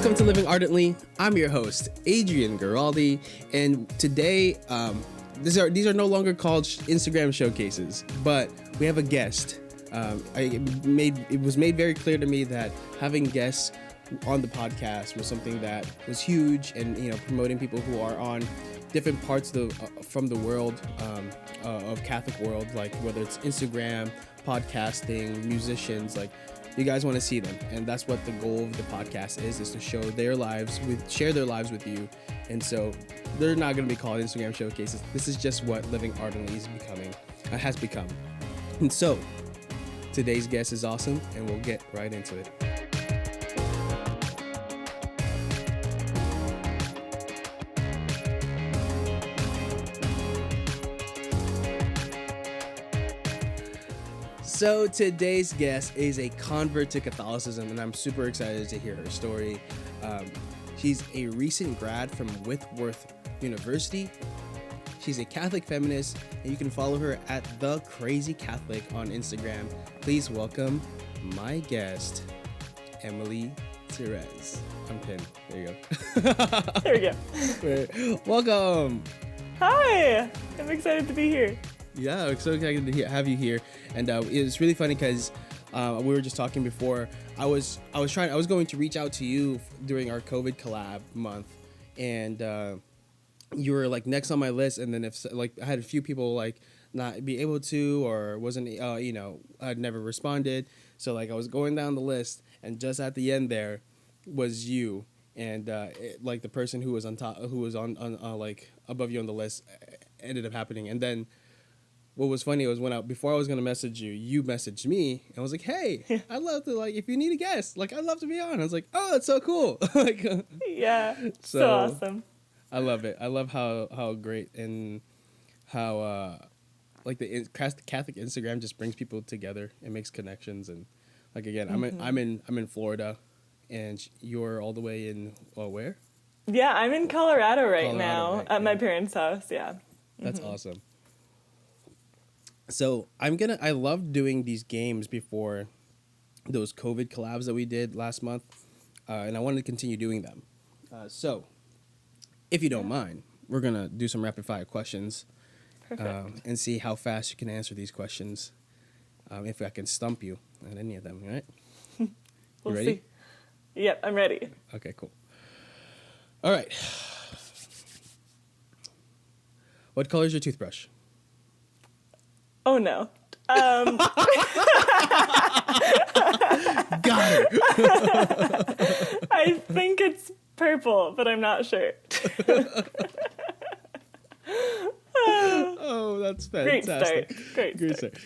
Welcome to Living Ardently. I'm your host, Adrian Giraldi, and today, these are no longer called Instagram showcases, but we have a guest. It was made very clear to me that having guests on the podcast was something that was huge, and promoting people who are on different parts of from the world of Catholic world, like whether it's Instagram, podcasting, musicians, like. You guys want to see them, and that's what the goal of the podcast is to show share their lives with you. And so they're not going to be called Instagram showcases. This is just what Living Ardently has become. And so today's guest is awesome, and we'll get right into it. So today's guest is a convert to Catholicism, and I'm super excited to hear her story. She's a recent grad from Whitworth University. She's a Catholic feminist, and you can follow her at The Crazy Catholic on Instagram. Please welcome my guest, Emily Therese. I'm pinned. There you go. There we go. Welcome. Hi. I'm excited to be here. Yeah, I'm so excited to have you here, and it's really funny because we were just talking before. I was going to reach out to you during our COVID collab month, and you were like next on my list. And then if I had a few people like not be able to or wasn't I'd never responded. So I was going down the list, and just at the end there was you, and the person who was on top, who was on above you on the list, ended up happening, and then. What was funny was before I was gonna message you, you messaged me, and I was like, "Hey, I'd love to if you need a guest, I'd love to be on." I was like, "Oh, that's so cool!" Yeah, so awesome. I love it. I love how great and how the Catholic Instagram just brings people together and makes connections. And again, I'm in Florida, and you're all the way in where? Yeah, I'm in Colorado right now at my parents' house. Yeah, that's awesome. So I love doing these games before those COVID collabs that we did last month, and I wanted to continue doing them. So, if you don't mind, we're gonna do some rapid fire questions, and see how fast you can answer these questions. If I can stump you on any of them, all right? We'll you ready? See. Yep, I'm ready. Okay, cool. All right. What color is your toothbrush? Oh no. Got her. I think it's purple, but I'm not sure. Oh, that's fantastic. Great start.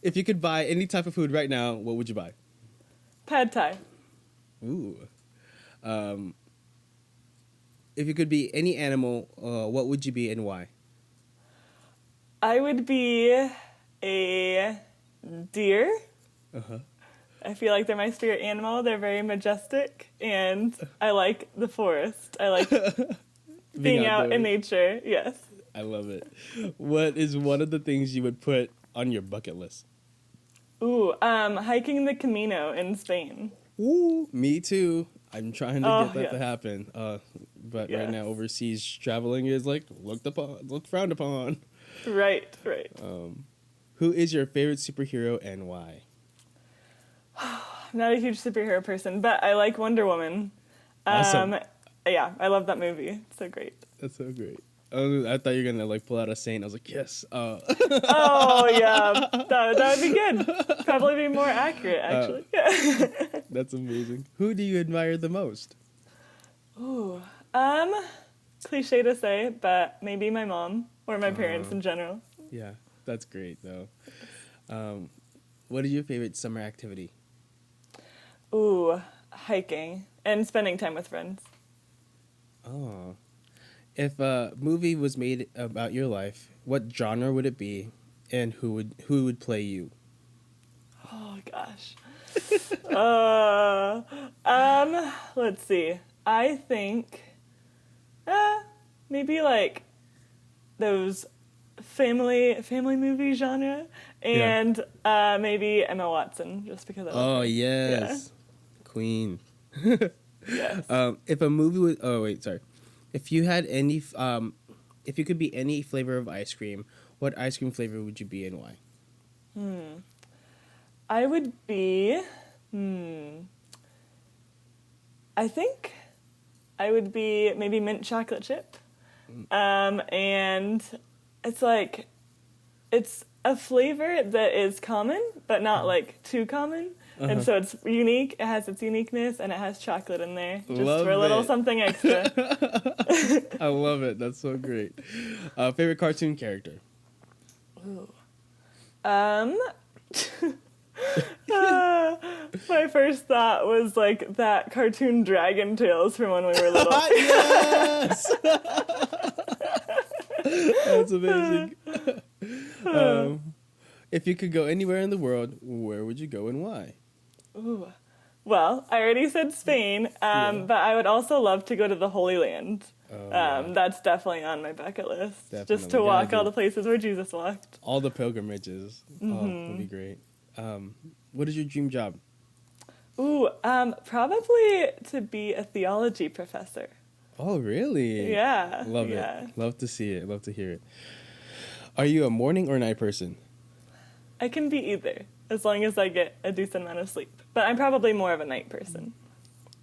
If you could buy any type of food right now, what would you buy? Pad Thai. Ooh. If you could be any animal, what would you be and why? I would be a deer. Uh-huh. I feel like they're my spirit animal. They're very majestic, and I like the forest. I like being out in nature. Yes. I love it. What is one of the things you would put on your bucket list? Ooh, hiking the Camino in Spain. Ooh, me too. I'm trying to get that to happen. But yes. Right now overseas traveling is looked frowned upon. Right. Who is your favorite superhero and why? I'm not a huge superhero person, but I like Wonder Woman. Awesome. Yeah, I love that movie. It's so great. That's so great. I thought you were gonna pull out a saint. I was like, yes. Oh yeah, that would be good. Probably be more accurate, actually. That's amazing. Who do you admire the most? Ooh, cliche to say, but maybe my mom or my parents in general. Yeah, that's great though. What is your favorite summer activity? Ooh, hiking and spending time with friends. Oh. If a movie was made about your life, what genre would it be, and who would play you? Oh gosh. Let's see. I think maybe those family movie genre, and maybe Emma Watson, just because I love her. Yes. Yeah. queen. Yes. If a movie was, oh wait, sorry. If you had any, if you could be any flavor of ice cream, what ice cream flavor would you be and why? I would be, I think I would be maybe mint chocolate chip. And it's like, it's a flavor that is common, but not like too common. And so it's unique. It has its uniqueness, and it has chocolate in there, just Love for a little it. something extra. I love it. That's so great. Favorite cartoon character? Ooh. My first thought was like that cartoon Dragon Tales from when we were little. Yes! That's amazing. If you could go anywhere in the world, where would you go and why? Ooh. Well, I already said Spain, but I would also love to go to the Holy Land. That's definitely on my bucket list. Definitely. Just to walk all the places where Jesus walked. All the pilgrimages. Oh, that'd be great. What is your dream job? Ooh, probably to be a theology professor. Oh, really? Yeah. Love it. Love to see it. Love to hear it. Are you a morning or night person? I can be either, as long as I get a decent amount of sleep. But I'm probably more of a night person.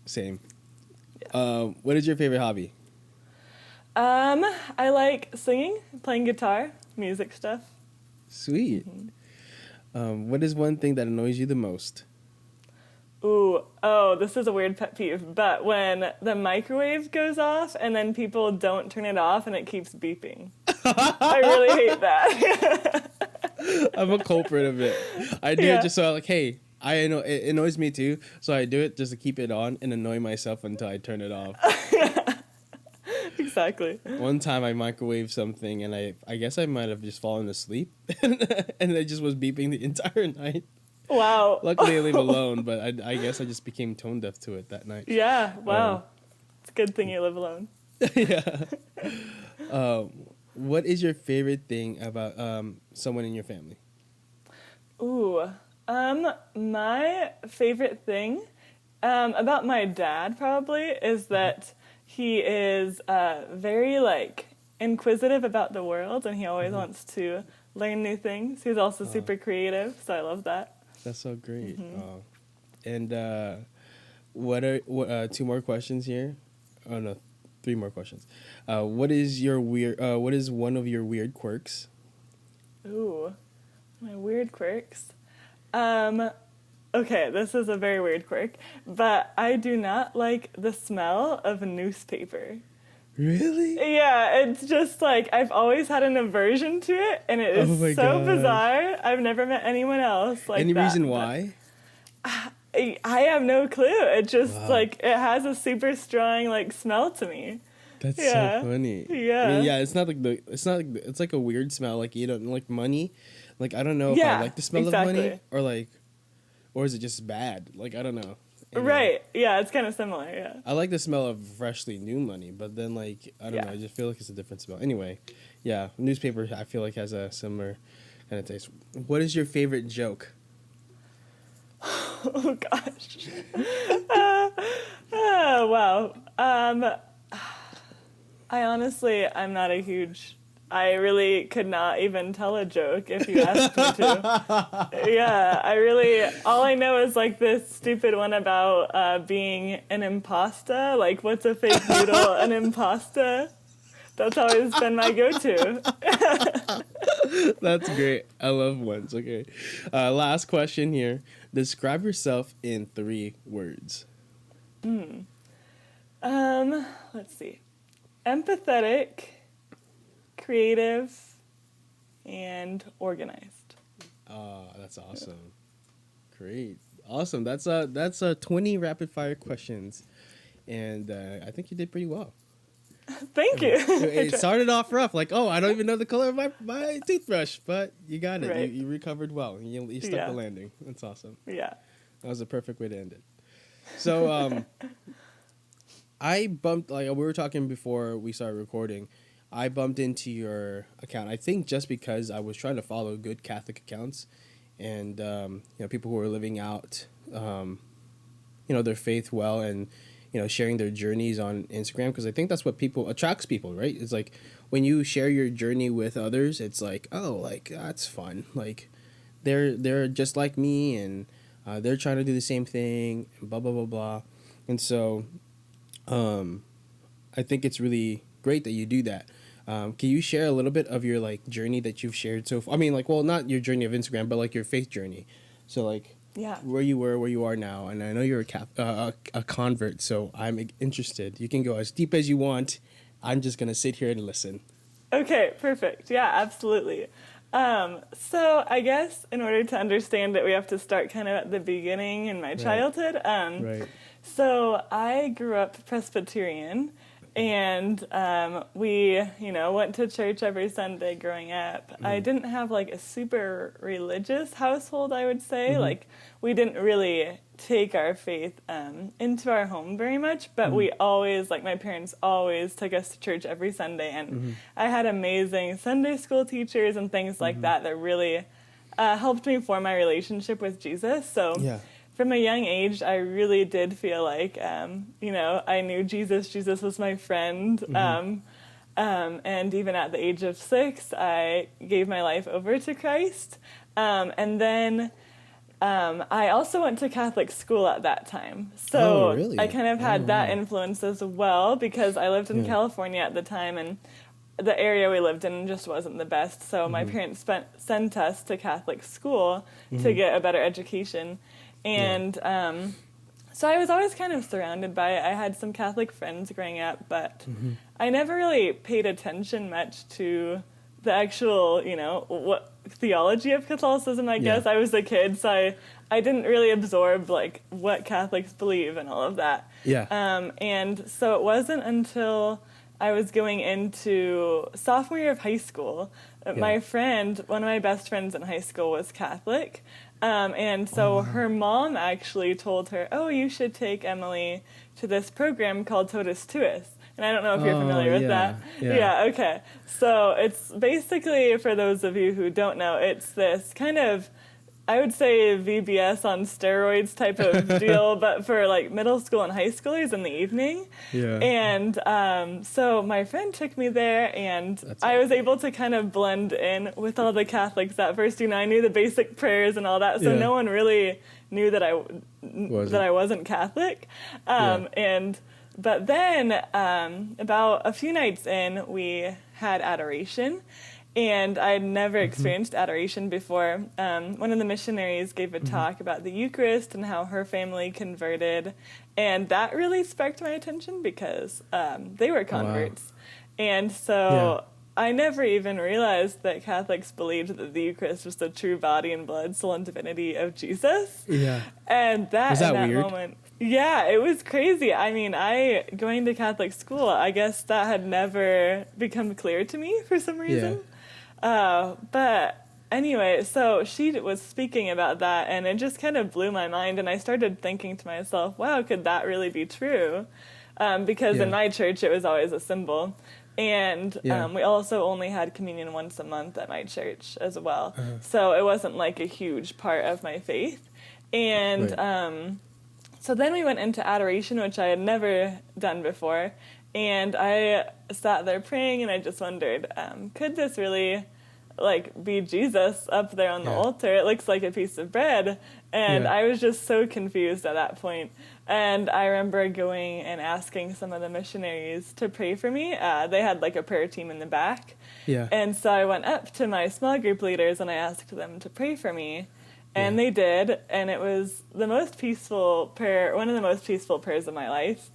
Same. Yeah. What is your favorite hobby? I like singing, playing guitar, music stuff. Sweet. What is one thing that annoys you the most? This is a weird pet peeve, but when the microwave goes off and then people don't turn it off and it keeps beeping. I really hate that. I'm a culprit of it. I do it just so hey, I know it annoys me too, so I do it just to keep it on and annoy myself until I turn it off. Exactly. One time I microwaved something and I guess I might have just fallen asleep and it just was beeping the entire night. Wow. Luckily I leave alone, but I guess I just became tone deaf to it that night. Yeah, wow. It's a good thing you live alone. Yeah. What is your favorite thing about someone in your family? My favorite thing about my dad probably is that he is very like inquisitive about the world, and he always wants to learn new things. He's also super creative, so I love that. That's so great. And what are two more questions here? Oh no, three more questions. What is one of your weird quirks? Ooh, my weird quirks. Okay, this is a very weird quirk, but I do not like the smell of newspaper. Really? Yeah, it's just like I've always had an aversion to it, and it is so bizarre. I've never met anyone else like that. Any reason why? I have no clue. It just like it has a super strong like smell to me. That's so funny. Yeah. I mean, yeah, it's like a weird smell. Like you don't like money. Like I don't know if I like the smell of money or is it just bad? Like I don't know. Anyway. Right. Yeah, it's kind of similar. Yeah. I like the smell of freshly new money, but then like I don't know. I just feel like it's a different smell. Anyway, yeah, newspaper I feel like has a similar kind of taste. What is your favorite joke? Oh gosh. Wow. I'm not a huge. I really could not even tell a joke if you asked me to. Yeah, all I know is like this stupid one about being an impasta. Like, what's a fake noodle? An impasta? That's always been my go-to. That's great. I love ones. Okay. Last question here. Describe yourself in 3 words. Let's see. Empathetic, creative, and organized. Oh, that's awesome. Great. Awesome. That's 20 rapid fire questions. And I think you did pretty well. Thank you. It started off rough, like, I don't even know the color of my toothbrush, but you got it. Right. You recovered well. You stuck the landing. That's awesome. Yeah. That was a perfect way to end it. So, I bumped, like we were talking before we started recording, I bumped into your account, I think just because I was trying to follow good Catholic accounts and, people who are living out their faith well, and sharing their journeys on Instagram, because I think that's what attracts people, right? It's like when you share your journey with others, it's like, oh, like that's fun, like they're just like me, and they're trying to do the same thing, blah blah blah blah. And so I think it's really great that you do that. Can you share a little bit of your like journey that you've shared so far? I mean, like, well, not your journey of Instagram, but like your faith journey. So like, where you were, where you are now, and I know you're a convert, so I'm interested. You can go as deep as you want. I'm just gonna sit here and listen. Okay, perfect. Yeah, absolutely. So I guess in order to understand it, we have to start kind of at the beginning in my childhood. Right. So I grew up Presbyterian, and we, went to church every Sunday growing up. I didn't have like a super religious household, I would say. Like, we didn't really take our faith into our home very much, but we always, like, my parents always took us to church every Sunday, and I had amazing Sunday school teachers and things like that really helped me form my relationship with Jesus. So from a young age, I really did feel like, I knew Jesus. Jesus was my friend. And even at the age of 6, I gave my life over to Christ. And then I also went to Catholic school at that time. So really? I kind of had that influence as well, because I lived in California at the time, and the area we lived in just wasn't the best. So my parents sent us to Catholic school to get a better education. And so I was always kind of surrounded by it. I had some Catholic friends growing up, but I never really paid attention much to the actual, what theology of Catholicism, I guess. I was a kid, so I didn't really absorb, like, what Catholics believe and all of that. And so it wasn't until I was going into sophomore year of high school, my friend, one of my best friends in high school, was Catholic. And so her mom actually told her, oh, you should take Emily to this program called Totus Tuus. And I don't know if you're familiar with that. Yeah, okay. So it's basically, for those of you who don't know, it's this kind of, I would say, VBS on steroids type of deal, but for like middle school and high schoolers in the evening. And so my friend took me there, and I was able to kind of blend in with all the Catholics at first. I knew the basic prayers and all that, so no one really knew that I wasn't Catholic. But then about a few nights in, we had adoration. And I'd never experienced adoration before. One of the missionaries gave a talk about the Eucharist and how her family converted. And that really sparked my attention, because they were converts. And so I never even realized that Catholics believed that the Eucharist was the true body and blood, soul, and divinity of Jesus. And that in that weird? moment... Yeah, it was crazy. I mean, going to Catholic school, I guess that had never become clear to me for some reason. But anyway, so she was speaking about that, and it just kind of blew my mind, and I started thinking to myself, wow, could that really be true? Because in my church, it was always a symbol. And we also only had communion once a month at my church as well. So it wasn't like a huge part of my faith. And so then we went into adoration, which I had never done before. And I sat there praying, and I just wondered, could this really, like, be Jesus up there on the altar? It looks like a piece of bread. And I was just so confused at that point. And I remember going and asking some of the missionaries to pray for me. They had, like, a prayer team in the back. And so I went up to my small group leaders, and I asked them to pray for me. And they did. And it was the most peaceful prayer, one of the most peaceful prayers of my life.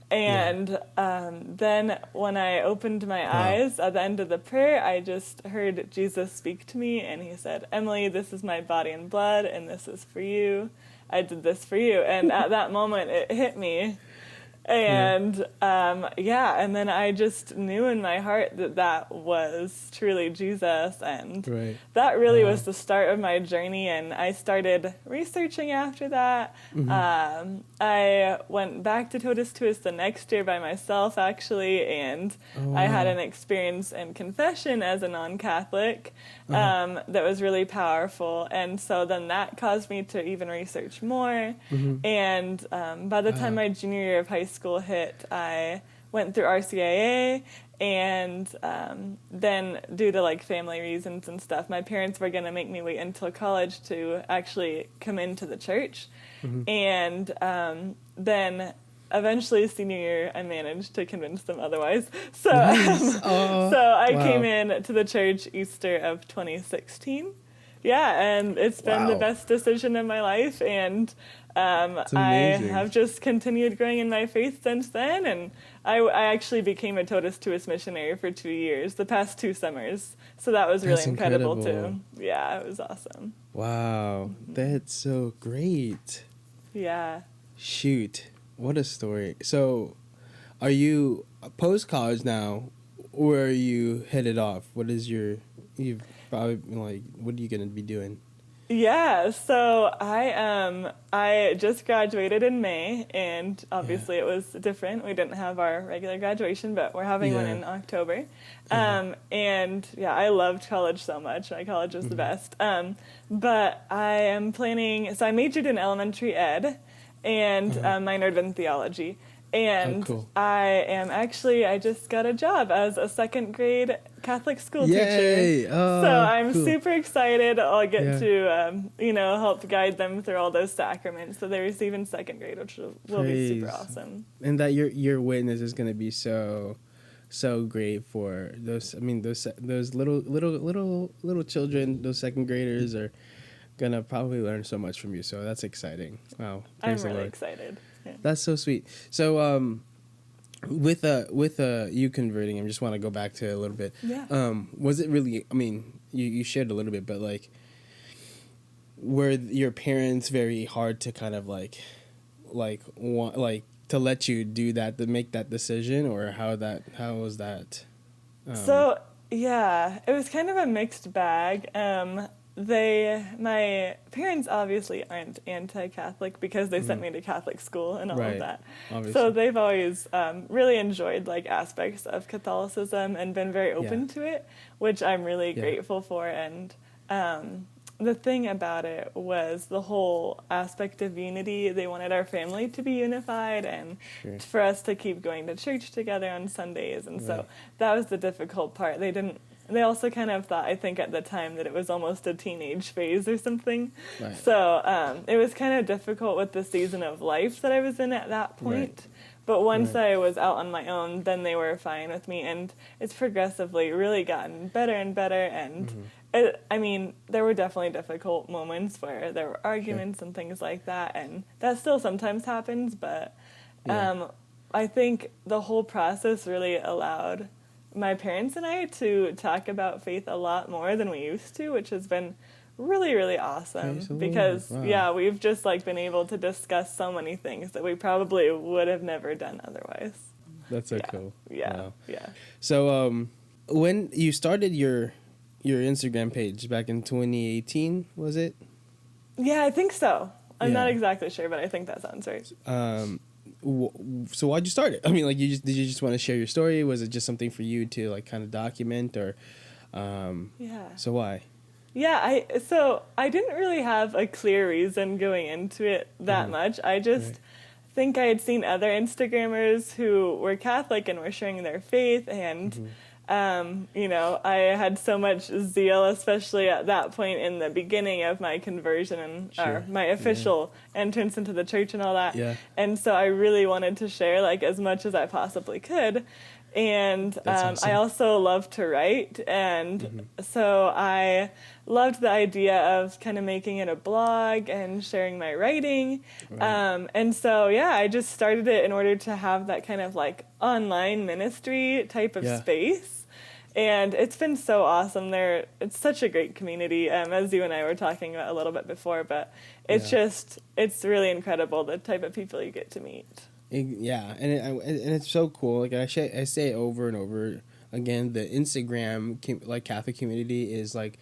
And then when I opened my eyes at the end of the prayer, I just heard Jesus speak to me, and he said, Emily, this is my body and blood, and this is for you. I did this for you. And at that moment, it hit me. And and then I just knew in my heart that that was truly Jesus, and that really was the start of my journey. And I started researching after that. I went back to Totus Tuus the next year by myself, actually, and I had an experience in confession as a non-Catholic that was really powerful. And so then that caused me to even research more. And by the time my junior year of high school hit, I went through RCIA, and then due to like family reasons and stuff, my parents were going to make me wait until college to actually come into the church. And then eventually senior year, I managed to convince them otherwise. So, so I came in to the church Easter of 2016. Yeah, and it's been the best decision of my life, and I have just continued growing in my faith since then, and I actually became a Totus Tuus missionary for 2 years, the past 2 summers, so that was really incredible too. Yeah, it was awesome. Wow, that's so great. Yeah. Shoot, what a story. So, are you post-college now, or are you headed off? What is you've probably, like, what are you going to be doing? Yeah, so I just graduated in May, and obviously it was different. We didn't have our regular graduation, but we're having one in October. And yeah, I loved college so much. My college was the best. But I am planning, so I majored in elementary ed and minored in theology. And I just got a job as a 2nd grade Catholic school teacher. So I'm super excited. I'll get to, help guide them through all those sacraments that they receive in 2nd grade, which will be super awesome. And that your witness is going to be so great for those. I mean, those little children, those 2nd graders are gonna probably learn so much from you. So that's exciting. Wow, I'm really excited. Yeah. That's so sweet. So, with you converting, I just want to go back to a little bit. Yeah. Was it really? I mean, you shared a little bit, but like, were your parents very hard to kind of like to let you do that, to make that decision, or how was that? So yeah, it was kind of a mixed bag. My parents obviously aren't anti-Catholic because they sent me to Catholic school and all of that. Obviously. So they've always really enjoyed like aspects of Catholicism and been very open to it, which I'm really grateful for. And the thing about it was the whole aspect of unity. They wanted our family to be unified and for us to keep going to church together on Sundays. And so that was the difficult part. They also kind of thought, I think at the time, that it was almost a teenage phase or something. Right. So it was kind of difficult with the season of life that I was in at that point. Right. But once I was out on my own, then they were fine with me. And it's progressively really gotten better and better. And there were definitely difficult moments where there were arguments and things like that. And that still sometimes happens. But I think the whole process really allowed my parents and I to talk about faith a lot more than we used to, which has been really, really awesome. Because we've just like been able to discuss so many things that we probably would have never done otherwise. That's so cool. Yeah. So when you started your Instagram page back in 2018, was it? Yeah, I think so. I'm not exactly sure, but I think that sounds right. So why'd you start it? I mean, like, did you just want to share your story? Was it just something for you to like kind of document, or so why? I didn't really have a clear reason going into it that much. I just think I had seen other Instagrammers who were Catholic and were sharing their faith, and I had so much zeal, especially at that point in the beginning of my conversion and my official entrance into the church and all that. Yeah. And so I really wanted to share like as much as I possibly could. And awesome. I also love to write, and so I loved the idea of kind of making it a blog and sharing my writing. Right. And so, I just started it in order to have that kind of like online ministry type of space. And it's been so awesome there. It's such a great community, as you and I were talking about a little bit before, but it's it's really incredible the type of people you get to meet. Yeah, and it's so cool. Like I say it over and over again. The Instagram like Catholic community is like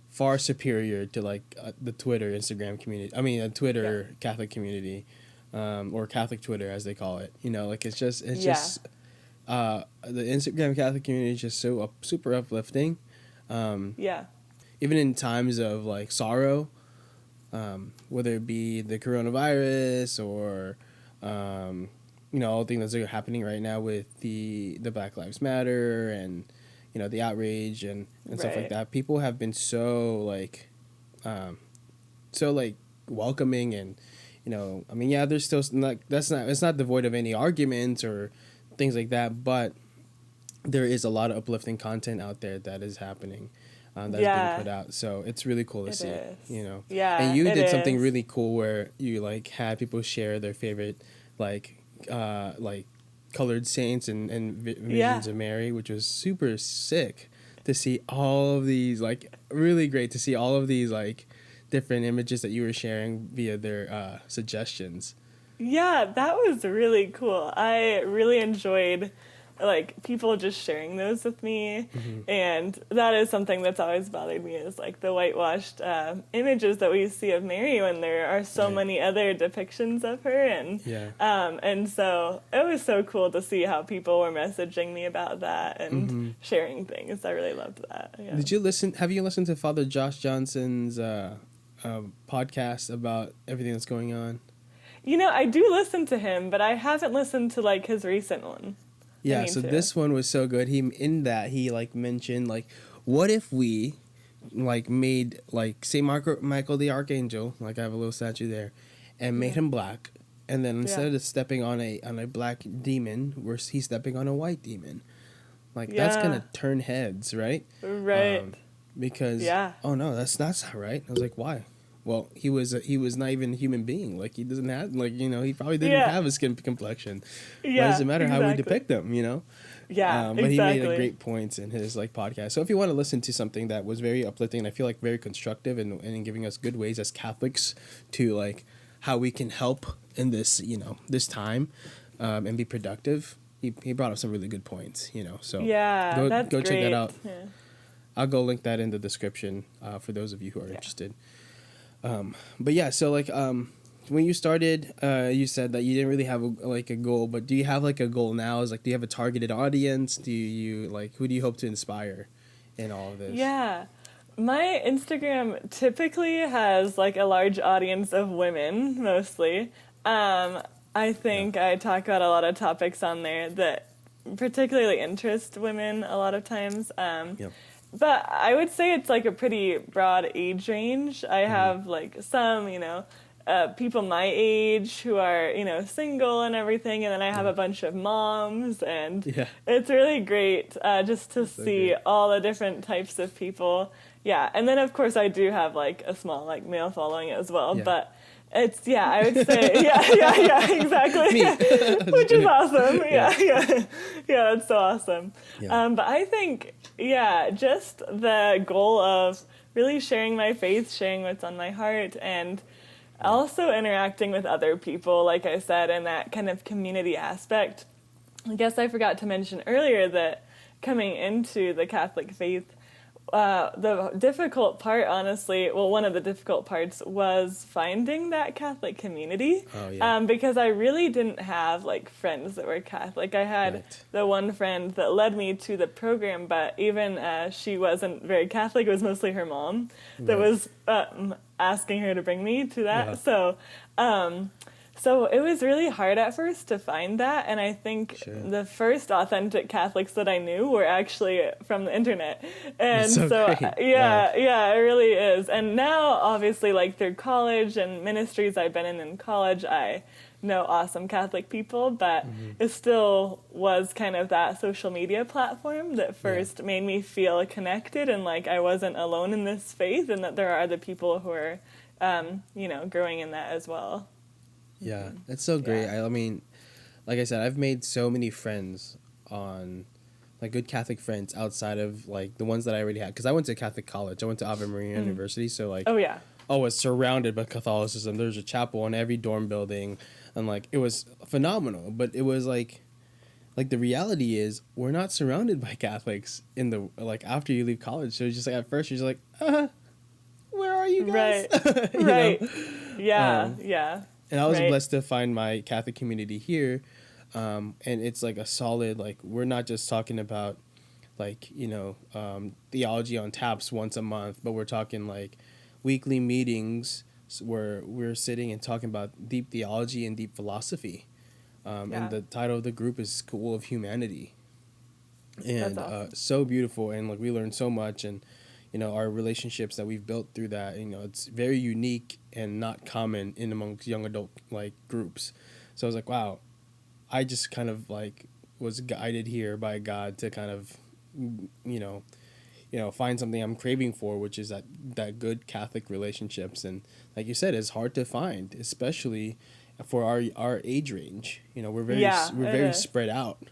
far superior to like the Twitter Instagram community. I mean, a Twitter Catholic community, or Catholic Twitter as they call it. You know, like it's just the Instagram Catholic community is just so super uplifting. Even in times of like sorrow, whether it be the coronavirus or all things that are happening right now with the Black Lives Matter and the outrage and stuff like that. People have been so welcoming and there's still it's not devoid of any arguments or things like that, but there is a lot of uplifting content out there that is happening. That's being put out, so it's really cool to see. And you did something really cool where you like had people share their favorite like colored saints and visions of Mary, which was super sick to see all of these, like really great to see all of these like different images that you were sharing via their suggestions. Yeah, that was really cool. I really enjoyed like people just sharing those with me, and that is something that's always bothered me, is like the whitewashed images that we see of Mary when there are so many other depictions of her, and so it was so cool to see how people were messaging me about that and sharing things. I really loved that. Have you listened to Father Josh Johnson's podcast about everything that's going on? I do listen to him, but I haven't listened to like his recent one. Yeah, so this one was so good. He like mentioned like, what if we like made like Saint Michael the Archangel, like I have a little statue there, and made him black, and then instead of stepping on a black demon, he's stepping on a white demon. Like that's gonna turn heads, right? Right. Because oh no, that's not right. I was like, why? Well, he was not even a human being. Like he doesn't have he probably didn't have a skin complexion. Yeah, why does it matter how we depict them? Yeah, but he made a great points in his like podcast. So if you want to listen to something that was very uplifting, and I feel like very constructive and giving us good ways as Catholics to like how we can help in this this time, and be productive. He brought up some really good points. So go check that out. Yeah. I'll go link that in the description for those of you who are interested. But yeah, so like when you started, you said that you didn't really have a goal, but do you have like a goal now? Is like, do you have a targeted audience? Do you like, who do you hope to inspire in all of this? Yeah, my Instagram typically has like a large audience of women mostly. I think I talk about a lot of topics on there that particularly interest women a lot of times. But I would say it's like a pretty broad age range. I have like some, people my age who are, single and everything. And then I have a bunch of moms, and it's really great just to see all the different types of people. Yeah. And then of course I do have like a small like male following as well, but it's, I would say, exactly. Which is awesome. Yeah, that's so awesome. But I think, just the goal of really sharing my faith, sharing what's on my heart, and also interacting with other people, like I said, in that kind of community aspect. I guess I forgot to mention earlier that coming into the Catholic faith, the difficult part, honestly, one of the difficult parts was finding that Catholic community. Because I really didn't have like friends that were Catholic. I had the one friend that led me to the program, but even she wasn't very Catholic. It was mostly her mom that was asking her to bring me to that. So it was really hard at first to find that, and I think the first authentic Catholics that I knew were actually from the internet. And it really is. And now, obviously, like through college and ministries I've been in college, I know awesome Catholic people, but it still was kind of that social media platform that first made me feel connected and like I wasn't alone in this faith, and that there are other people who are, growing in that as well. Yeah, that's so great. I mean, like I said, I've made so many friends on, like, good Catholic friends outside of, like, the ones that I already had. Because I went to Catholic college. I went to Ave Maria University, so, like... I was surrounded by Catholicism. There's a chapel in every dorm building. and like it was phenomenal. But it was like the reality is we're not surrounded by Catholics in the like after you leave college. So it's just like at first you're just like, where are you guys? Right. You Right. know? Yeah. Yeah. And I was Right. blessed to find my Catholic community here. And it's like a solid, like, we're not just talking about like, theology on taps once a month, but we're talking like weekly meetings where we're sitting and talking about deep theology and deep philosophy. And the title of the group is School of Humanity. And That's awesome. so beautiful. And like we learned so much. And, our relationships that we've built through that, it's very unique and not common in amongst young adult like groups. So I was like, wow, I just kind of like was guided here by God to kind of, find something I'm craving for, which is that good Catholic relationships. And like you said, it's hard to find, especially for our age range. We're very spread out.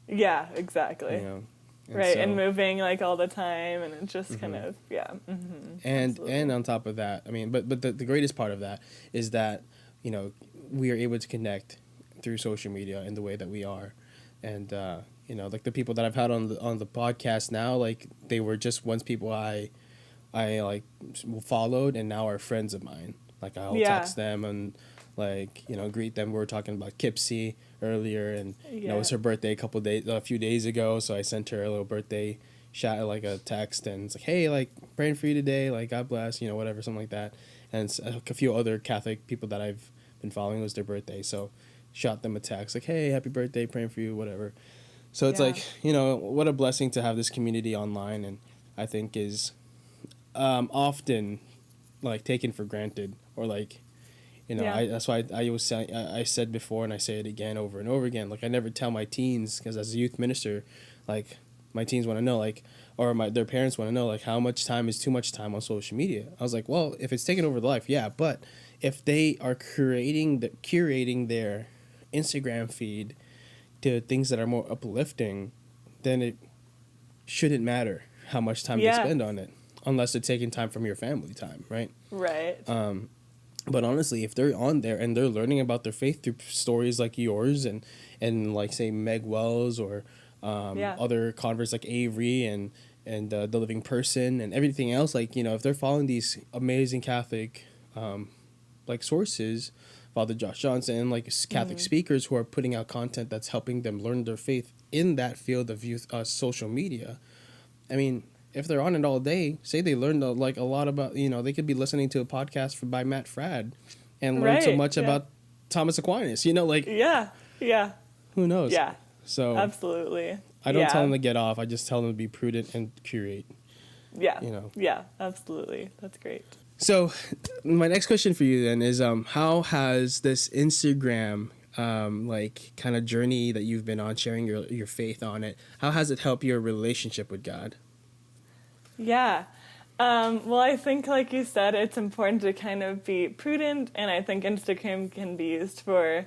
Yeah, exactly. Right, so, and moving like all the time, and it just kind of and on top of that, I mean, but the greatest part of that is that we are able to connect through social media in the way that we are, and like the people that I've had on the podcast now, like they were just once people I like followed, and now are friends of mine. Like I'll text them and like greet them. We were talking about Kipsy earlier, and it was her birthday a few days ago, so I sent her a little birthday shout, like a text, and it's like, hey, like praying for you today, like God bless, whatever, something like that. And it's a few other Catholic people that I've been following, it was their birthday, so shot them a text like, hey, happy birthday, praying for you, whatever. So it's like, what a blessing to have this community online, and I think is often like taken for granted, or like that's why I said before, and I say it again over and over again, like I never tell my teens, because as a youth minister, like my teens want to know, like, or their parents want to know, like, how much time is too much time on social media. I was like, well, if it's taking over the life, yeah, but if they are curating their Instagram feed to things that are more uplifting, then it shouldn't matter how much time they spend on it, unless they're taking time from your family time, right? Right. But honestly, if they're on there and they're learning about their faith through stories like yours and like, say, Meg Wells or other converts like Avery and the Living Person and everything else, like, if they're following these amazing Catholic like sources, Father Josh Johnson, like Catholic speakers who are putting out content that's helping them learn their faith in that field of youth social media, I mean, if they're on it all day, say they learned like a lot about, they could be listening to a podcast by Matt Fradd and learn so much about Thomas Aquinas, like, who knows? Yeah. So absolutely. I don't tell them to get off. I just tell them to be prudent and curate. Yeah. Yeah, absolutely. That's great. So my next question for you then is, how has this Instagram, like kind of journey that you've been on, sharing your faith on it, how has it helped your relationship with God? Yeah. Well, I think, like you said, it's important to kind of be prudent, and I think Instagram can be used for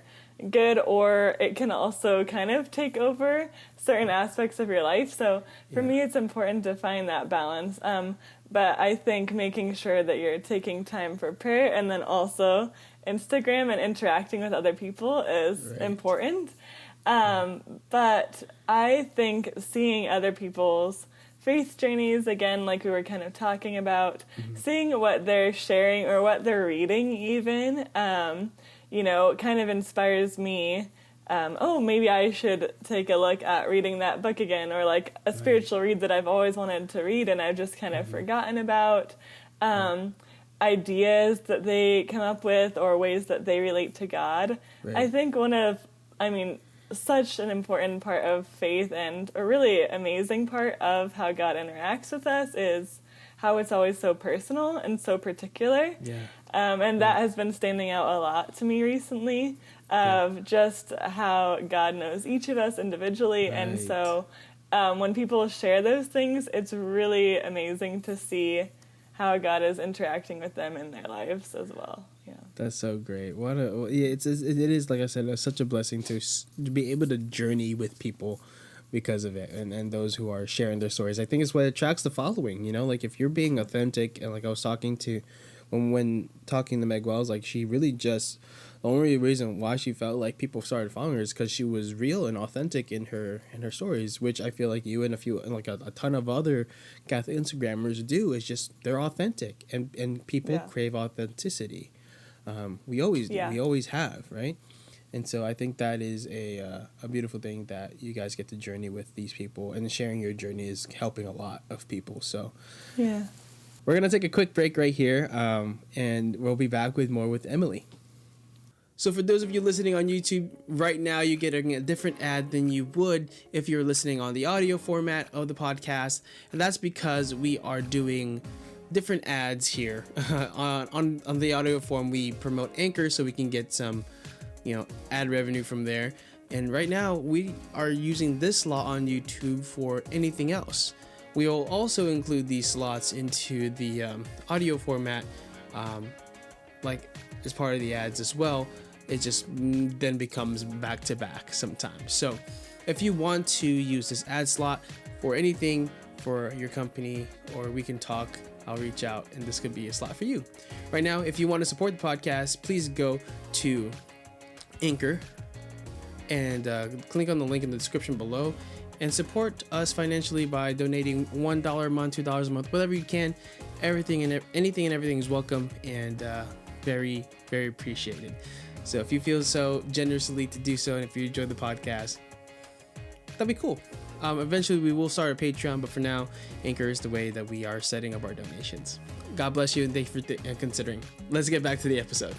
good, or it can also kind of take over certain aspects of your life. So for me, it's important to find that balance. But I think making sure that you're taking time for prayer, and then also Instagram and interacting with other people is important. But I think seeing other people's faith journeys, again, like we were kind of talking about, seeing what they're sharing or what they're reading even, kind of inspires me. Maybe I should take a look at reading that book again, or like a spiritual read that I've always wanted to read and I've just kind of forgotten about. Ideas that they come up with, or ways that they relate to God. I think such an important part of faith, and a really amazing part of how God interacts with us, is how it's always so personal and so particular. And that has been standing out a lot to me recently, of just how God knows each of us individually. And so when people share those things, it's really amazing to see how God is interacting with them in their lives as well. That's so great. It is, like I said, it's such a blessing to be able to journey with people because of it, and those who are sharing their stories. I think it's what attracts the following, like if you're being authentic, and like I was talking to, when talking to Meg Wells, like she really just the only reason why she felt like people started following her is because she was real and authentic in her stories, which I feel like you and a ton of other Catholic Instagrammers do. Is just they're authentic, and people crave authenticity. We always have, right? And so I think that is a beautiful thing that you guys get to journey with these people, and sharing your journey is helping a lot of people. So yeah, we're going to take a quick break right here, and we'll be back with more with Emily. So for those of you listening on YouTube, right now you're getting a different ad than you would if you're listening on the audio format of the podcast. And that's because we are doing different ads here. on the audio form, we promote Anchor so we can get some ad revenue from there. And right now we are using this slot on YouTube for anything else. We will also include these slots into the audio format, like as part of the ads as well. It just then becomes back to back sometimes. So if you want to use this ad slot for anything for your company, or we can talk, I'll reach out and this could be a slot for you. Right now, if you want to support the podcast, please go to Anchor and click on the link in the description below and support us financially by donating $1 a month, $2 a month, whatever you can. Anything and everything is welcome and very, very appreciated. So if you feel so generously to do so, and if you enjoy the podcast, that'd be cool. Eventually we will start a Patreon, but for now, Anchor is the way that we are setting up our donations. God bless you, and thank you for considering. Let's get back to the episode.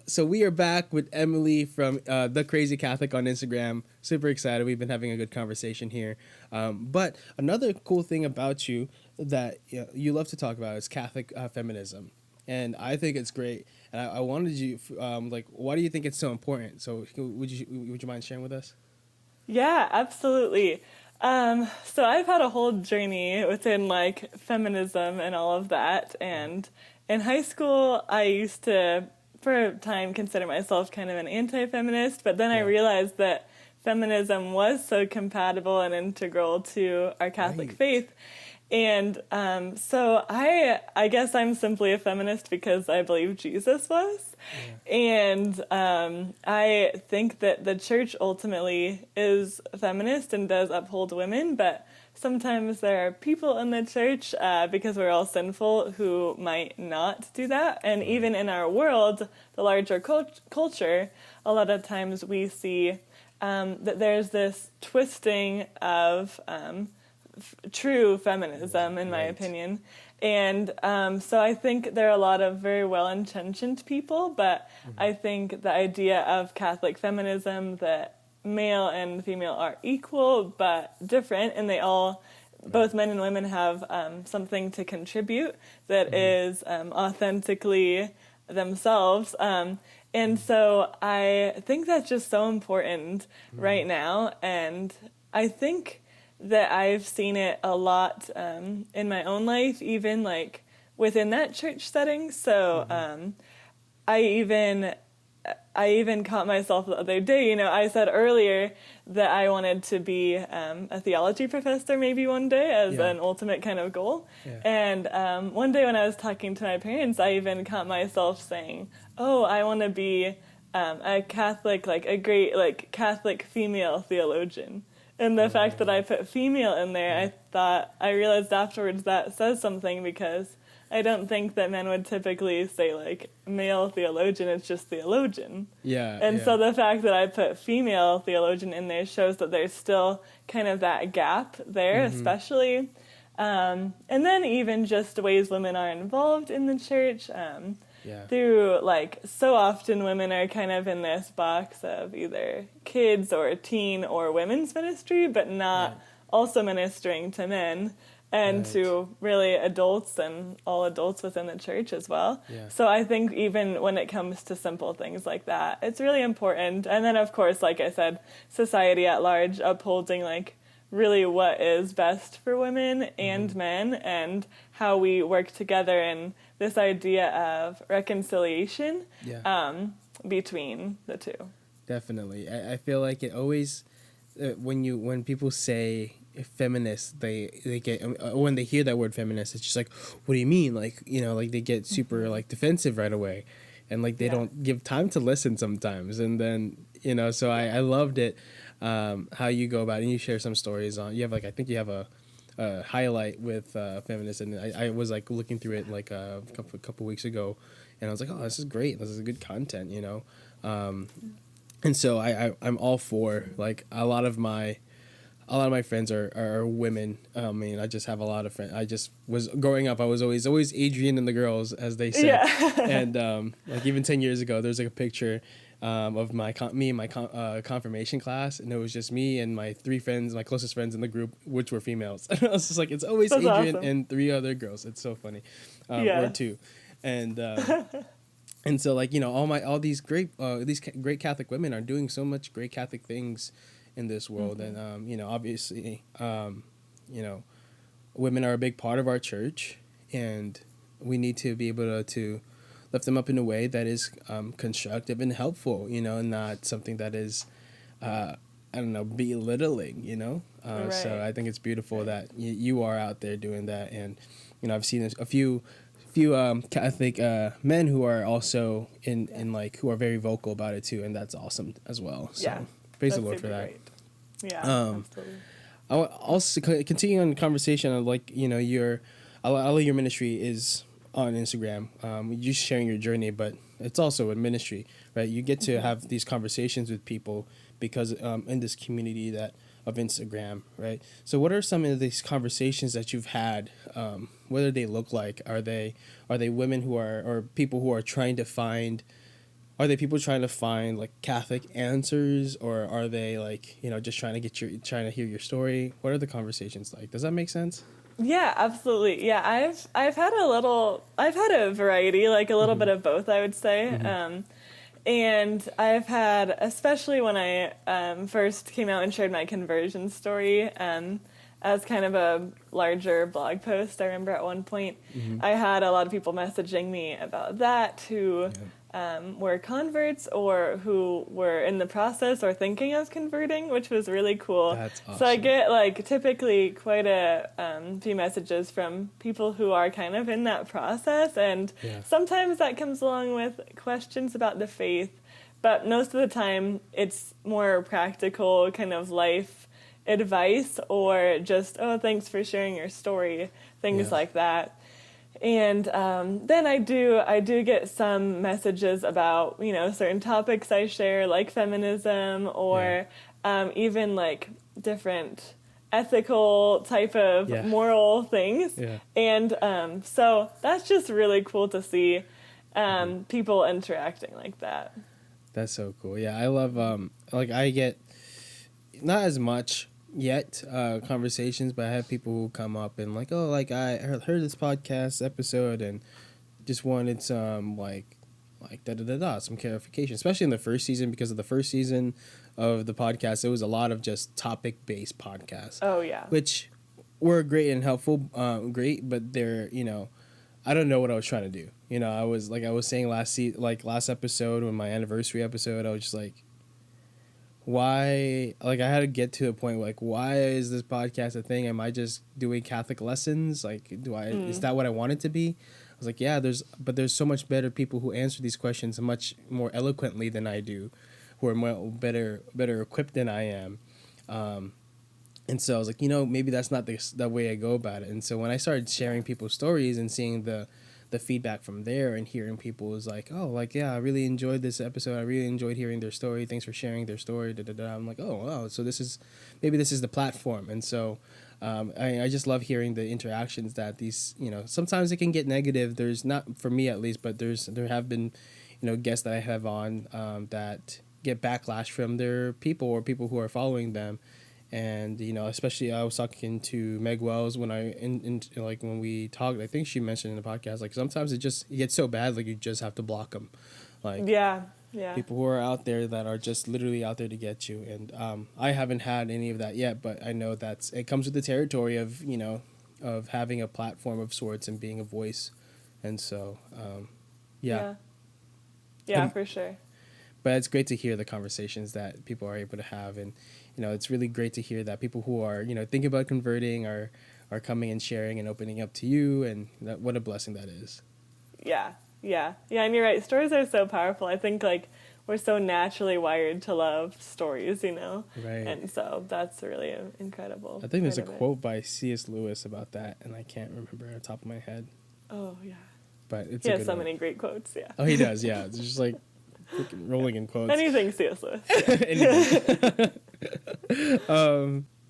So we are back with Emily from The Crazy Catholic on Instagram. Super excited. We've been having a good conversation here. But another cool thing about you that you love to talk about is Catholic feminism. And I think it's great. And I wanted you, why do you think it's so important? So would you mind sharing with us? Yeah, absolutely. So I've had a whole journey within feminism and all of that. And in high school, I used to, for a time, consider myself kind of an anti-feminist, but then I realized that feminism was so compatible and integral to our Catholic faith. And so I guess I'm simply a feminist because I believe Jesus was. Yeah. And I think that the church ultimately is feminist and does uphold women, but sometimes there are people in the church, because we're all sinful, who might not do that. And even in our world, the larger culture, a lot of times we see that there's this twisting of true feminism, in my opinion. And so I think there are a lot of very well-intentioned people, but I think the idea of Catholic feminism, that male and female are equal but different, and they all, both men and women, have something to contribute that is authentically themselves. And so I think that's just so important right now. And I think that I've seen it a lot in my own life, even within that church setting. So I even caught myself the other day, I said earlier that I wanted to be a theology professor maybe one day as an ultimate kind of goal. Yeah. And one day when I was talking to my parents, I even caught myself saying, oh, I want to be a Catholic, a great Catholic female theologian. And the fact that I put female in there, I realized afterwards that says something, because I don't think that men would typically say male theologian, it's just theologian. Yeah. And so the fact that I put female theologian in there shows that there's still kind of that gap there, especially. And then even just ways women are involved in the church. Through so often women are kind of in this box of either kids or teen or women's ministry, but not also ministering to men and to really adults and all adults within the church as well. Yeah. So I think even when it comes to simple things like that, it's really important. And then of course, like I said, society at large upholding really what is best for women and men, and how we work together in this idea of reconciliation between the two. Definitely. I feel like it always, when people say feminist, they get, when they hear that word feminist, it's just what do you mean? They get super defensive right away. and like they Yeah. don't give time to listen sometimes. And then, so I loved it, how you go about it, and you share some stories on, you have like, I think you have a highlight with Feminism, and I was like looking through it like a couple weeks ago, and I was like, oh, this is great, this is good content, and so I'm all for, like, a lot of my friends are women. I mean, I just have a lot of friends. I just was growing up, I was always Adrian and the girls, as they said. Yeah. And like even 10 years ago, there's like a picture of me and my confirmation class, and it was just me and my three friends, my closest friends in the group, which were females. And I was just like, it's always That's Adrian awesome. and three other girls. It's so funny, Yeah. or two, and. And so, like, all these great great Catholic women are doing so much great Catholic things in this world. Mm-hmm. And obviously, women are a big part of our church, and we need to be able to lift them up in a way that is constructive and helpful, and not something that is I don't know, belittling, Right. So I think it's beautiful that you are out there doing that. And I've seen a few Catholic men who are also in like, who are very vocal about it too, and that's awesome as well. So Yeah. praise the That's Lord for super that. great. Yeah, absolutely. I will also continue on the conversation of, like, your a lot of your ministry is on Instagram. You sharing your journey, but it's also a ministry, right? You get to have these conversations with people because in this community of Instagram, right? So what are some of these conversations that you've had? What do they look like? Are they women who are, or people who are trying to find? Are they people trying to find like Catholic answers, or are they like, just trying to hear your story? What are the conversations like? Does that make sense? Yeah, absolutely. Yeah, I've had a variety, like a little bit of both, I would say. And I've had, especially when I first came out and shared my conversion story as kind of a larger blog post, I remember at one point I had a lot of people messaging me about that who were converts or who were in the process or thinking of converting, which was really cool. That's awesome. So I get like typically quite a few messages from people who are kind of in that process, and sometimes that comes along with questions about the faith, but most of the time it's more practical kind of life advice, or just, oh, thanks for sharing your story, things like that. And then I do get some messages about, certain topics I share, like feminism, or even like different ethical type of moral things. Yeah. And so that's just really cool to see people interacting like that. That's so cool. Yeah, I love like, I get not as much yet conversations, but I have people who come up and like, oh, like, I heard this podcast episode and just wanted some like some clarification, especially in the first season, because of the first season of the podcast, it was a lot of just topic-based podcasts. Oh yeah, which were great and helpful, great, but they're, I don't know what I was trying to do. I was saying last episode, when my anniversary episode, I was just like, why, like, I had to get to a point where, like, why is this podcast a thing? Am I just doing Catholic lessons? Like, is that what I want it to be? I was like, yeah, there's so much better people who answer these questions much more eloquently than I do, who are better equipped than I am. And so I was like, maybe that's not the way I go about it. And so when I started sharing people's stories and seeing the feedback from there, and hearing people was like, oh, like, yeah, I really enjoyed this episode. I really enjoyed hearing their story. Thanks for sharing their story. Da, da, da. I'm like, oh, wow. So this is the platform. And so I just love hearing the interactions that these, sometimes it can get negative. There's not, for me at least, but there have been, guests that I have on that get backlash from their people or people who are following them. And, especially I was talking to Meg Wells when when we talked, I think she mentioned in the podcast, like, sometimes it gets so bad, like, you just have to block them. Like, yeah. People who are out there that are just literally out there to get you. And I haven't had any of that yet, but I know it comes with the territory of, of having a platform of sorts and being a voice. And so, Yeah, for sure. But it's great to hear the conversations that people are able to have. And, it's really great to hear that people who are, thinking about converting are coming and sharing and opening up to you. And what a blessing that is. Yeah, Yeah, and you're right. Stories are so powerful. I think like we're so naturally wired to love stories, you know? Right. And so that's really incredible. I think there's a quote by C.S. Lewis about that, and I can't remember on the top of my head. Oh, yeah. But it's he a has good so one. many great quotes, yeah. Oh, he does, yeah. It's just like freaking rolling in quotes. Anything C.S. Lewis.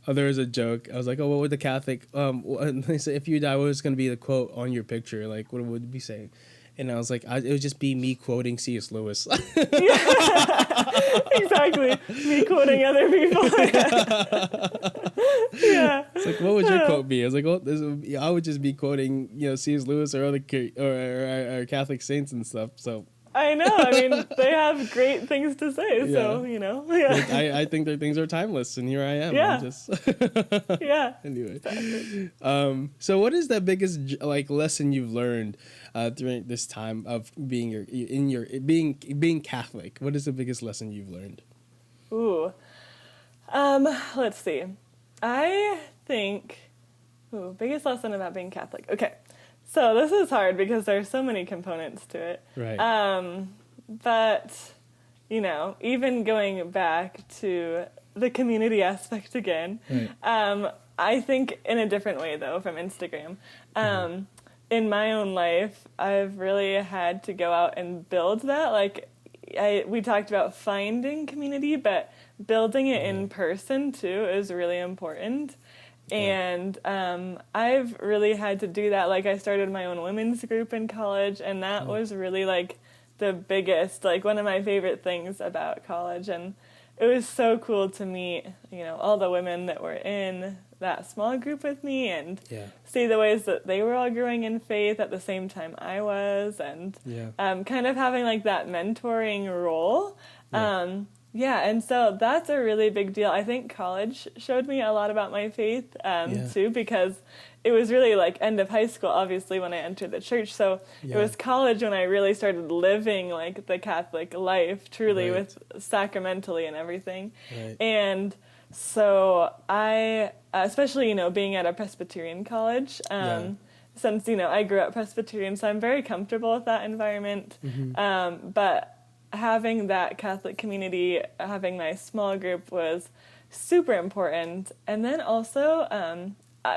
There was a joke. I was like, oh, what would the Catholic, they said, if you die, what was going to be the quote on your picture? Like, what would it be saying? And I was like, it would just be me quoting C.S. Lewis. Exactly. Me quoting other people. Yeah. It's like, what would your quote be? I was like, well, I would just be quoting, C.S. Lewis or other or Catholic saints and stuff. So I know. I mean, they have great things to say. So, Yeah. Like, I think their things are timeless, and here I am. Yeah. I'm just Yeah. Anyway. Exactly. So what is the biggest lesson you've learned during this time of being Catholic? What is the biggest lesson you've learned? Ooh. Let's see. I think biggest lesson about being Catholic. Okay. So this is hard because there's so many components to it. Right. But even going back to the community aspect again, right. I think in a different way though from Instagram. In my own life, I've really had to go out and build that. Like we talked about finding community, but building it in person too is really important. And I've really had to do that. Like I started my own women's group in college, and that was really like the biggest, like one of my favorite things about college. And it was so cool to meet, all the women that were in that small group with me and see the ways that they were all growing in faith at the same time I was, and kind of having like that mentoring role. And so that's a really big deal. I think college showed me a lot about my faith, too, because it was really like end of high school, obviously, when I entered the church. So it was college when I really started living like the Catholic life, truly with sacramentally and everything. Right. And so I, especially, being at a Presbyterian college, since, I grew up Presbyterian, so I'm very comfortable with that environment. But having that Catholic community, having my small group was super important. And then also,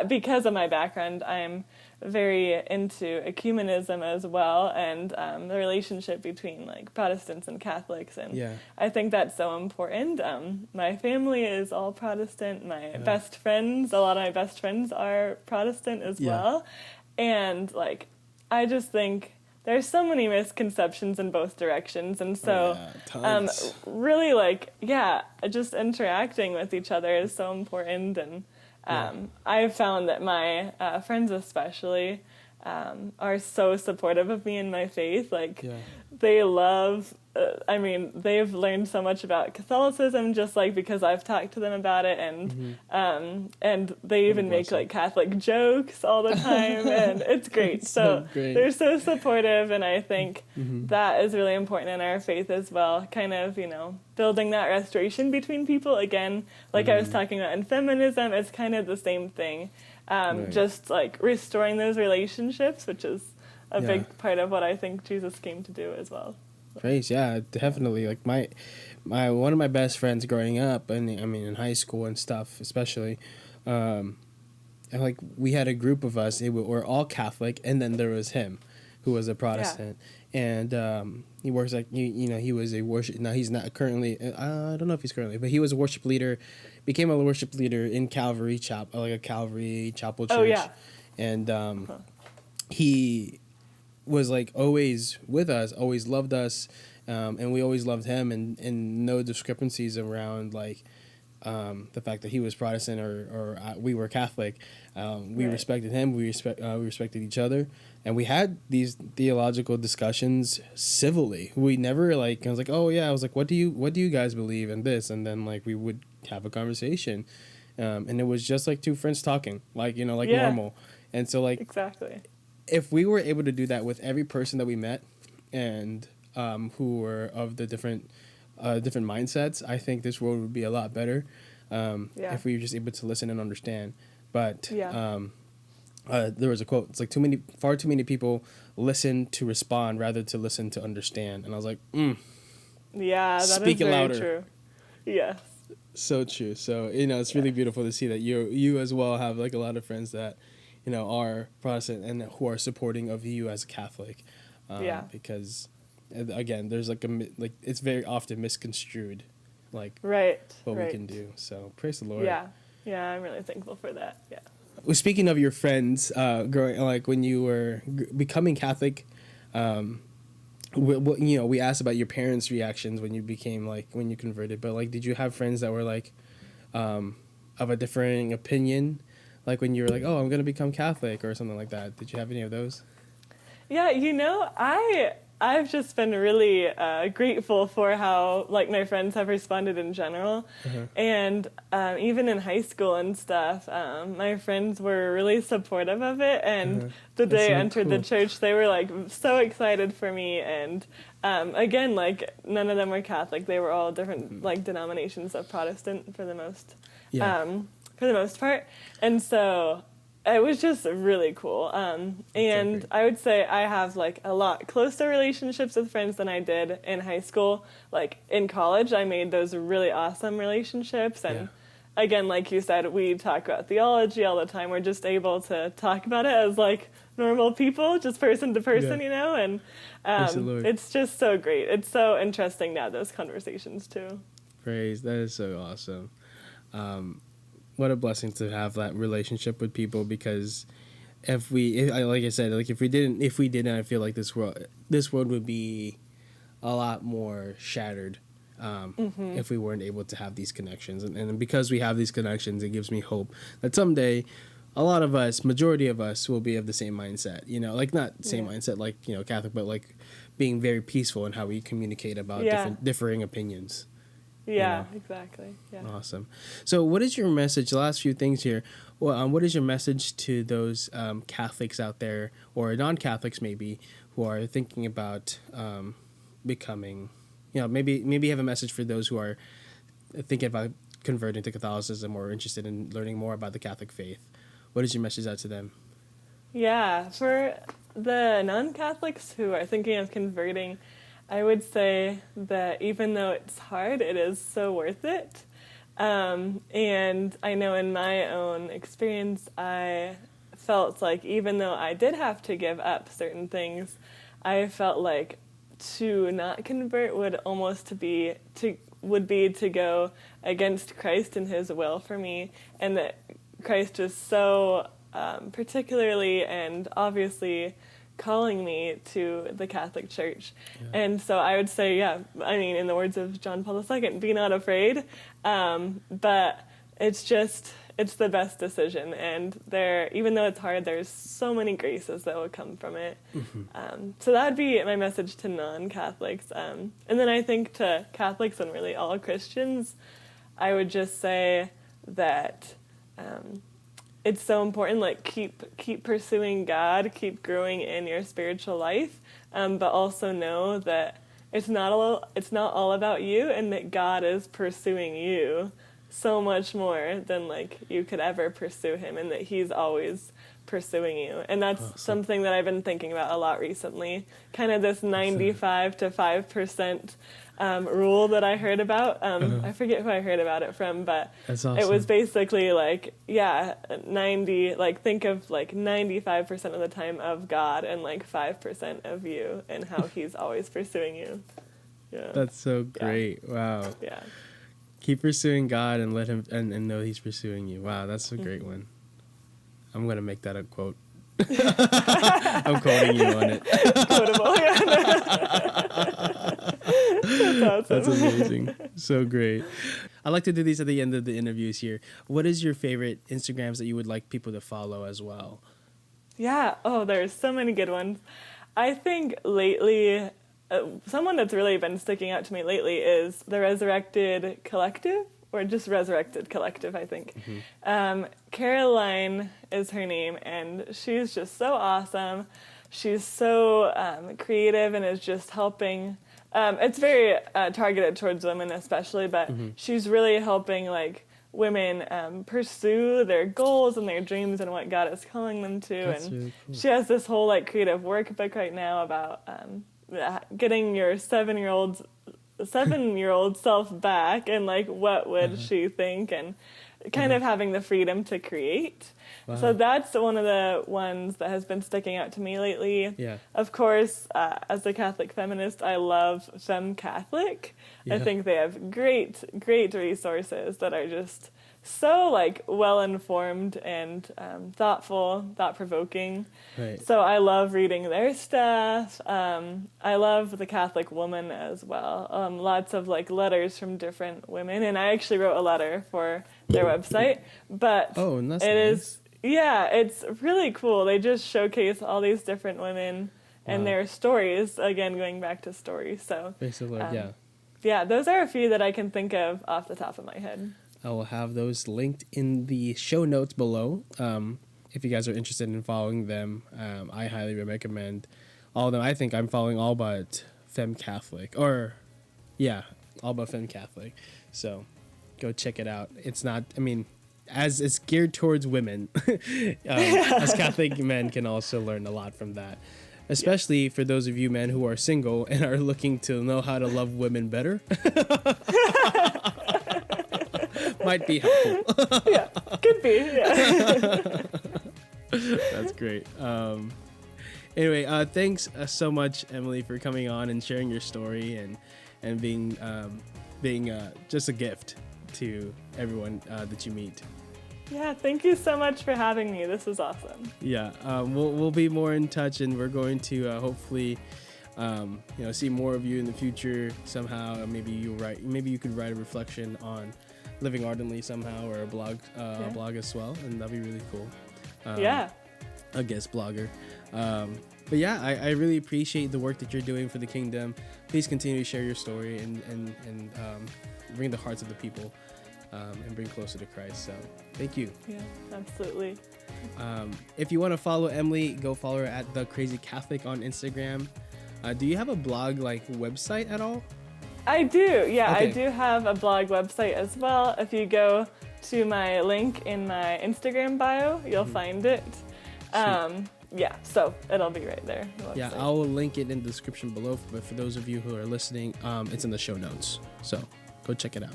because of my background, I'm very into ecumenism as well, and the relationship between like Protestants and Catholics. And I think that's so important. My family is all Protestant. My best friends, a lot of my best friends are Protestant as well. And like, I just think there's so many misconceptions in both directions, and so really like just interacting with each other is so important. And I've found that my friends especially are so supportive of me in my faith. Like they love they've learned so much about Catholicism just like because I've talked to them about it, and they even make like Catholic jokes all the time, and it's great. So great. They're so supportive, and I think that is really important in our faith as well. Kind of, building that restoration between people again, like I was talking about in feminism, it's kind of the same thing. Just like restoring those relationships, which is a big part of what I think Jesus came to do as well. Praise, definitely. Like my one of my best friends growing up, and in high school and stuff, especially, and like we had a group of us. We're all Catholic, and then there was him, who was a Protestant, and he works like he was a worship. Now he's not currently. I don't know if he's currently, but he was a worship leader, became a worship leader in Calvary Chapel, like a Calvary Chapel church, and he was like always with us, always loved us, and we always loved him, and no discrepancies around like the fact that he was Protestant or we were Catholic. We respected him, we respected each other, and we had these theological discussions civilly. We never I was like, I was like, what do you guys believe in this? And then like we would have a conversation, and it was just like two friends talking, normal. And so like exactly. If we were able to do that with every person that we met, and who were of the different mindsets, I think this world would be a lot better if we were just able to listen and understand. But there was a quote. It's like far too many people listen to respond rather to listen to understand. And I was like, Yeah, that speak is it very louder. true. Yes. So true. So, it's really beautiful to see that you as well have like a lot of friends that, are Protestant and who are supporting of you as a Catholic. Because again, there's like it's very often misconstrued, like right. what we can do. So praise the Lord. Yeah. Yeah, I'm really thankful for that. Yeah. Well, speaking of your friends, growing, like when you were becoming Catholic, we asked about your parents' reactions when you became when you converted, but like, did you have friends that were like, of a differing opinion, like when you were like, oh, I'm gonna become Catholic or something like that? Did you have any of those? Yeah, I've just been really grateful for how like my friends have responded in general, and even in high school and stuff, my friends were really supportive of it. And the day I entered the church, they were like so excited for me. And again, like none of them were Catholic; they were all different like denominations of Protestant for the most part, and so. It was just really cool. And I would say I have like a lot closer relationships with friends than I did in high school. Like in college, I made those really awesome relationships. And again, like you said, we talk about theology all the time. We're just able to talk about it as like normal people, just person to person, and it's just so great. It's so interesting to have those conversations too. Praise. That is so awesome. What a blessing to have that relationship with people, because if like I said, like if we didn't, I feel like this world would be a lot more shattered if we weren't able to have these connections. And because we have these connections, it gives me hope that someday a lot of us, majority of us, will be of the same mindset, like not same mindset like, Catholic, but like being very peaceful in how we communicate about differing opinions. Yeah, exactly. Yeah. Awesome. So what is your message, the last few things here, what is your message to those Catholics out there, or non-Catholics maybe, who are thinking about becoming, maybe you have a message for those who are thinking about converting to Catholicism or interested in learning more about the Catholic faith? What is your message out to them? Yeah, for the non-Catholics who are thinking of converting, I would say that even though it's hard, it is so worth it. And I know in my own experience, I felt like even though I did have to give up certain things, I felt like to not convert would be to go against Christ and his will for me, and that Christ is so particularly and obviously calling me to the Catholic Church. And so I would say, in the words of John Paul II, be not afraid. But it's the best decision. And even though it's hard, there's so many graces that will come from it. So that would be my message to non-Catholics. And then I think to Catholics and really all Christians, I would just say that it's so important, like keep pursuing God, keep growing in your spiritual life, but also know that it's not all about you, and that God is pursuing you so much more than like you could ever pursue him, and that he's always pursuing you. And that's something that I've been thinking about a lot recently, kind of this 95 to 5% rule that I heard about. I forget who I heard about it from, but it was basically like, 90, like think of like 95% of the time of God and like 5% of you, and how he's always pursuing you. Yeah. That's so great. Wow. Yeah. Keep pursuing God and let him and know he's pursuing you. Wow, that's a great one. I'm going to make that a quote. I'm quoting you on it. Quotable. That's awesome. That's amazing. So great. I like to do these at the end of the interviews here. What is your favorite Instagrams that you would like people to follow as well? Yeah. Oh, there's so many good ones. I think lately, someone that's really been sticking out to me lately is the Resurrected Collective, or just Resurrected Collective, I think. Caroline is her name, and she's just so awesome. She's so creative and is just helping. It's very targeted towards women especially, but she's really helping like women pursue their goals and their dreams and what God is calling them to. That's and really cool. she has this whole like creative workbook right now about getting your 7-year-old self back, and like what would she think, and kind of having the freedom to create. Wow. So that's one of the ones that has been sticking out to me lately. Yeah. Of course, as a Catholic feminist, I love Fem Catholic. Yeah. I think they have great resources that are just so like well informed and thoughtful, thought provoking. Right. So I love reading their stuff. I love the Catholic Woman as well. Lots of like letters from different women, and I actually wrote a letter for their website. But Oh, that's it nice. is, yeah, it's really cool. They just showcase all these different women and their stories. Again, going back to stories. So Basically, yeah, those are a few that I can think of off the top of my head. I will have those linked in the show notes below. If you guys are interested in following them, I highly recommend all of them. I think I'm following all but Fem Catholic, all but Fem Catholic. So go check it out. It's not, I mean, as it's geared towards women, as Catholic men can also learn a lot from that. Especially for those of you men who are single and are looking to know how to love women better. Might be helpful. Yeah, could be. Yeah. That's great. Anyway, thanks so much, Emily, for coming on and sharing your story and being just a gift to everyone that you meet. Yeah, thank you so much for having me. This was awesome. Yeah, we'll be more in touch, and we're going to hopefully see more of you in the future somehow. Maybe you could write a reflection on Living Ardently somehow, or a blog as well, and that'd be really cool. Yeah. A guest blogger. But yeah, I really appreciate the work that you're doing for the kingdom. Please continue to share your story and bring the hearts of the people and bring closer to Christ. So thank you. Yeah, absolutely. If you want to follow Emily, go follow her at The Crazy Catholic on Instagram. Do you have a blog website at all? I do. Yeah, Okay. I do have a blog website as well. If you go to my link in my Instagram bio, you'll find it. Yeah, so it'll be right there. The Yeah, website. I'll link it in the description below. But for those of you who are listening, it's in the show notes. So go check it out.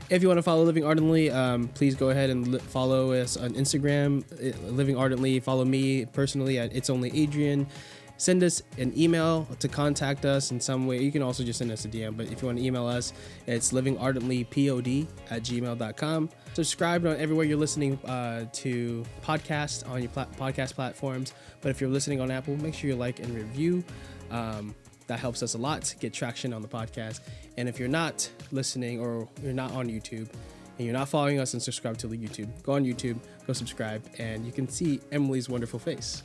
If you want to follow Living Ardently, please go ahead and follow us on Instagram, Living Ardently. Follow me personally at It's Only Adrian. Send us an email to contact us in some way. You can also just send us a DM, but if you want to email us, it's livingardentlypod@gmail.com. Subscribe on everywhere you're listening to podcasts on your podcast platforms. But if you're listening on Apple, make sure you like and review. That helps us a lot to get traction on the podcast. And if you're not listening or you're not on YouTube and you're not following us and subscribe to the YouTube, go on YouTube, go subscribe, and you can see Emily's wonderful face.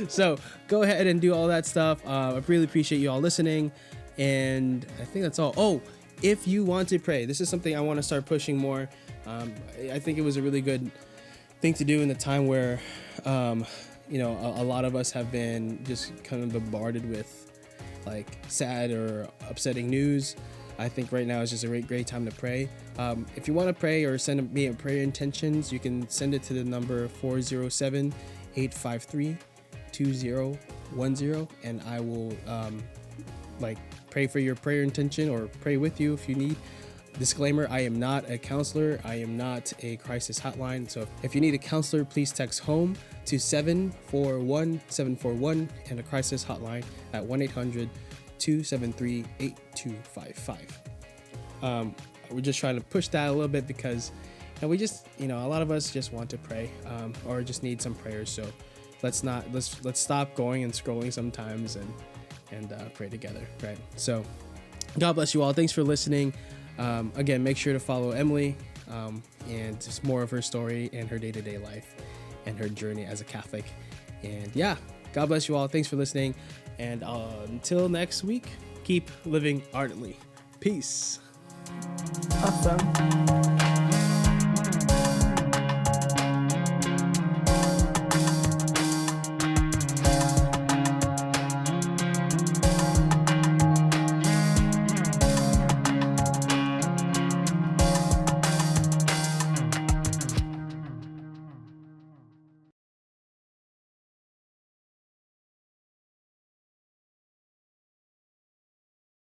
So go ahead and do all that stuff. I really appreciate you all listening, and I think that's all. Oh, if you want to pray, this is something I want to start pushing more. I think it was a really good thing to do in the time where a lot of us have been just kind of bombarded with like sad or upsetting news. I think right now is just a great time to pray. If you want to pray or send me a prayer intentions, you can send it to the number 407-853-2010, and I will pray for your prayer intention or pray with you if you need. Disclaimer, I am not a counselor. I am not a crisis hotline. So if you need a counselor, please text HOME to 741-741 and a crisis hotline at 1-800-273-8255. We're just trying to push that a little bit because we just, a lot of us just want to pray or just need some prayers. So let's stop going and scrolling sometimes and pray together, right? So God bless you all. Thanks for listening. Again, make sure to follow Emily and just more of her story and her day-to-day life and her journey as a Catholic. And yeah, God bless you all. Thanks for listening. And until next week, keep living ardently. Peace. Awesome.